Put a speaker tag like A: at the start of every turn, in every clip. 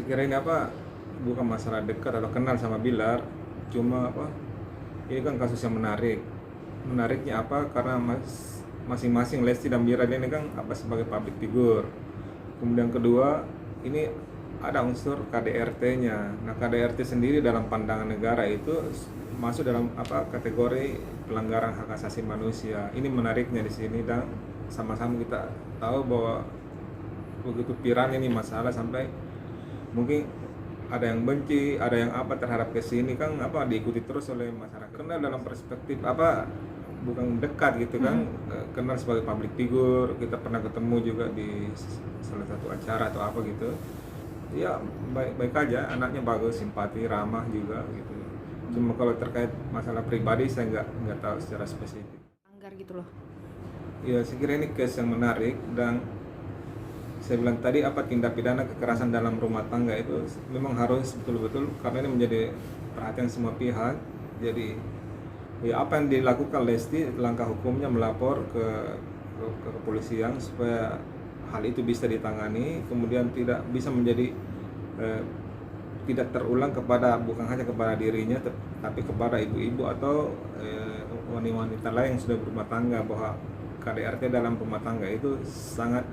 A: kira ini apa, bukan masalah dekat atau kenal sama Bilar, cuma apa, ini kan kasus yang menarik. Menariknya apa, karena masing-masing Lesti dan Bilar ini kan apa sebagai public figure. Kemudian kedua, ini ada unsur KDRT-nya. Nah, KDRT sendiri dalam pandangan negara itu masuk dalam apa kategori pelanggaran hak asasi manusia. Ini menariknya di sini, dan sama-sama kita tahu bahwa begitu viral ini masalah sampai mungkin ada yang benci, ada yang apa terhadap kesini kan apa diikuti terus oleh masyarakat. Karena dalam perspektif apa bukan dekat gitu kan, kenal sebagai public figure, kita pernah ketemu juga di salah satu acara atau apa gitu. Ya baik-baik aja, anaknya bagus, simpati, ramah juga gitu. Cuma kalau terkait masalah pribadi saya nggak tahu secara spesifik.
B: Anggar gitu loh.
A: Ya saya kira ini case yang menarik, dan saya bilang tadi apa tindak pidana kekerasan dalam rumah tangga itu memang harus betul-betul, karena ini menjadi perhatian semua pihak. Jadi ya apa yang dilakukan Lesti, langkah hukumnya melapor ke kepolisian supaya hal itu bisa ditangani, kemudian tidak bisa menjadi tidak terulang kepada, bukan hanya kepada dirinya tapi kepada ibu-ibu atau wanita-wanita lain yang sudah berumah tangga, bahwa KDRT dalam rumah tangga itu sangat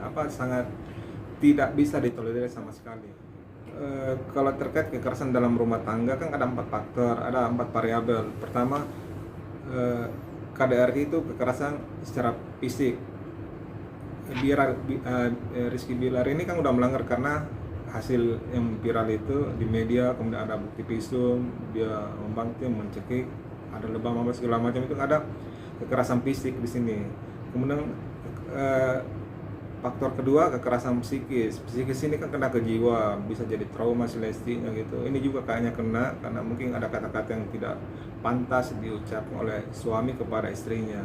A: tidak bisa ditolerir sama sekali. Kalau terkait kekerasan dalam rumah tangga kan ada 4 faktor, ada 4 variabel. Pertama, KDRT itu kekerasan secara fisik. Rizky Bilar ini kan udah melanggar karena hasil yang viral itu di media, kemudian ada bukti visum, dia membanting, mencekik, ada lebam apa segala macam, itu ada kekerasan fisik di sini. Kemudian faktor kedua kekerasan psikis. Psikis ini kan kena ke jiwa, bisa jadi trauma si Lestinya gitu. Ini juga kayaknya kena karena mungkin ada kata-kata yang tidak pantas diucapkan oleh suami kepada istrinya.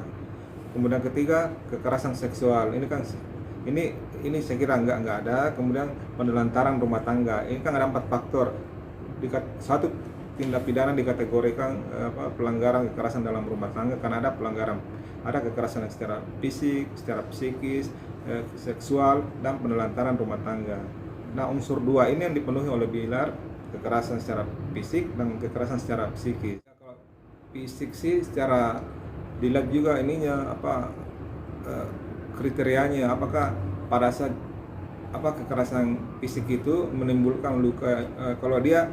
A: Kemudian ketiga kekerasan seksual. Ini saya kira nggak ada. Kemudian penelantaran rumah tangga. Ini kan ada 4 faktor. Satu tindak pidana dikategorikan pelanggaran kekerasan dalam rumah tangga karena ada pelanggaran, ada kekerasan secara fisik, secara psikis, seksual, dan penelantaran rumah tangga. Nah, unsur 2 ini yang dipenuhi oleh Bilar, kekerasan secara fisik dan kekerasan secara psikis. Kalau fisik sih secara dilihat juga ininya kriterianya, apakah pada saat kekerasan fisik itu menimbulkan luka, kalau dia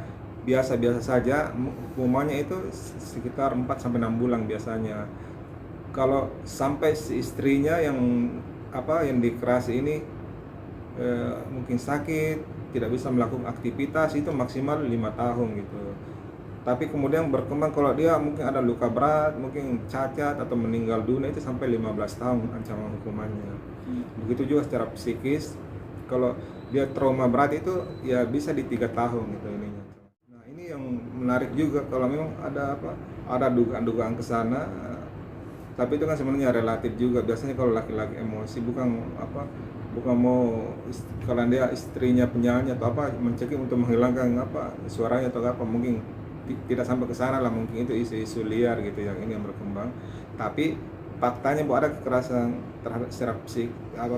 A: biasa-biasa saja hukumannya itu sekitar 4-6 bulan biasanya. Kalau sampai si istrinya yang dikerasi ini mungkin sakit, tidak bisa melakukan aktivitas, itu maksimal 5 tahun gitu. Tapi kemudian berkembang kalau dia mungkin ada luka berat, mungkin cacat atau meninggal dunia, itu sampai 15 tahun ancaman hukumannya. Begitu juga secara psikis, kalau dia trauma berat itu ya bisa di 3 tahun gitu ininya. Nah, ini yang menarik juga, kalau memang ada dugaan-dugaan ke sana, tapi itu kan sebenarnya relatif juga. Biasanya kalau laki-laki emosi bukan mau kalau dia istrinya penyanyi atau mencekik untuk menghilangkan suaranya atau mungkin tidak sampai ke sana lah, mungkin itu isu-isu liar gitu yang ini yang berkembang. Tapi faktanya bahwa ada kekerasan terhadap secara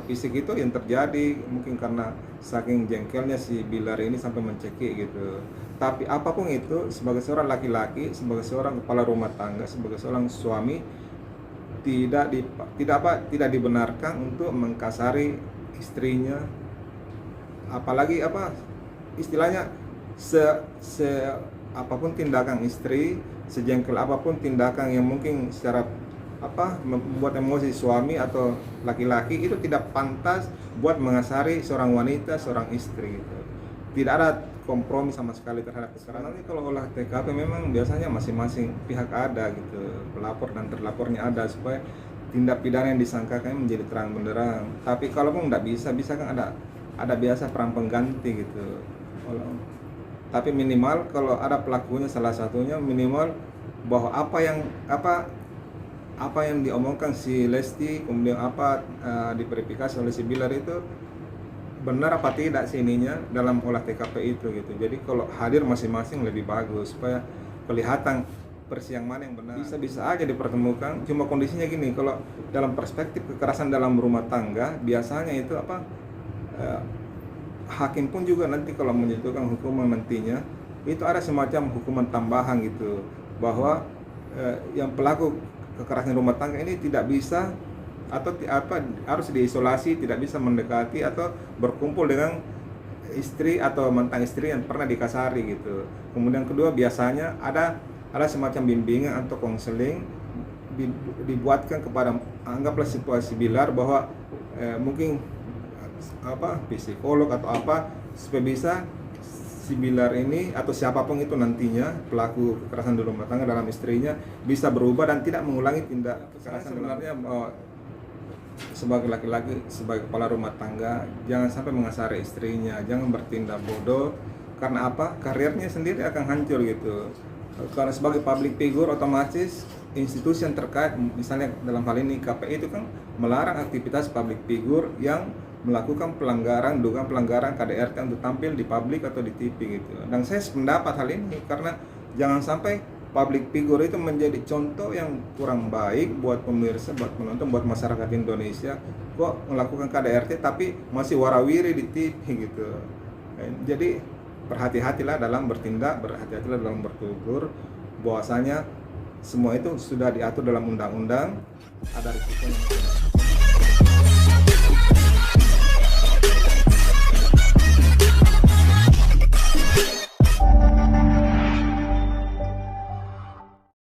A: fisik itu yang terjadi, mungkin karena saking jengkelnya si Bilar ini sampai mencekik gitu. Tapi apapun itu, sebagai seorang laki-laki, sebagai seorang kepala rumah tangga, sebagai seorang suami, tidak dibenarkan untuk mengkasari istrinya, apalagi istilahnya apapun tindakan istri, sejengkel apapun tindakan yang mungkin secara membuat emosi suami atau laki-laki, itu tidak pantas buat mengasari seorang wanita, seorang istri gitu. Tidak ada kompromi sama sekali terhadap kekerasan. Nanti kalau olah TKP memang biasanya masing-masing pihak ada gitu, pelapor dan terlapornya ada, supaya tindak pidana yang disangkakan menjadi terang benderang. Tapi kalaupun nggak bisa kan ada biasa peran pengganti gitu. Tapi minimal kalau ada pelakunya, salah satunya, minimal bahwa apa yang diomongkan si Lesti, kemudian diverifikasi oleh si Bilar itu benar apa tidak sih ininya dalam olah TKP itu gitu. Jadi kalau hadir masing-masing lebih bagus supaya kelihatan versi yang mana yang benar. Bisa aja dipertemukan. Cuma kondisinya gini, kalau dalam perspektif kekerasan dalam rumah tangga biasanya itu hakim pun juga nanti kalau menjatuhkan hukuman nantinya itu ada semacam hukuman tambahan gitu, bahwa yang pelaku kekerasan rumah tangga ini tidak bisa atau harus diisolasi, tidak bisa mendekati atau berkumpul dengan istri atau mantan istri yang pernah dikasari gitu. Kemudian kedua, biasanya ada semacam bimbingan atau konseling dibuatkan kepada, anggaplah situasi bilar, bahwa mungkin psikolog atau apa, supaya bisa si bilar ini atau siapapun itu nantinya pelaku kekerasan di rumah tangga dalam istrinya bisa berubah dan tidak mengulangi tindak kekerasan. Sebenarnya sebagai laki-laki, sebagai kepala rumah tangga, jangan sampai mengasari istrinya, jangan bertindak bodoh, karena apa? Karirnya sendiri akan hancur gitu. Karena sebagai public figure, otomatis institusi yang terkait, misalnya dalam hal ini KPI, itu kan melarang aktivitas public figure yang melakukan pelanggaran, dugaan pelanggaran KDRT untuk tampil di publik atau di TV gitu. Dan saya sependapat hal ini, karena jangan sampai public figure itu menjadi contoh yang kurang baik buat pemirsa, buat penonton, buat masyarakat Indonesia. Kok melakukan KDRT tapi masih warawiri di TV gitu. Jadi berhati-hatilah dalam bertindak, berhati-hatilah dalam bertutur, bahwasanya semua itu sudah diatur dalam undang-undang, ada risikonya.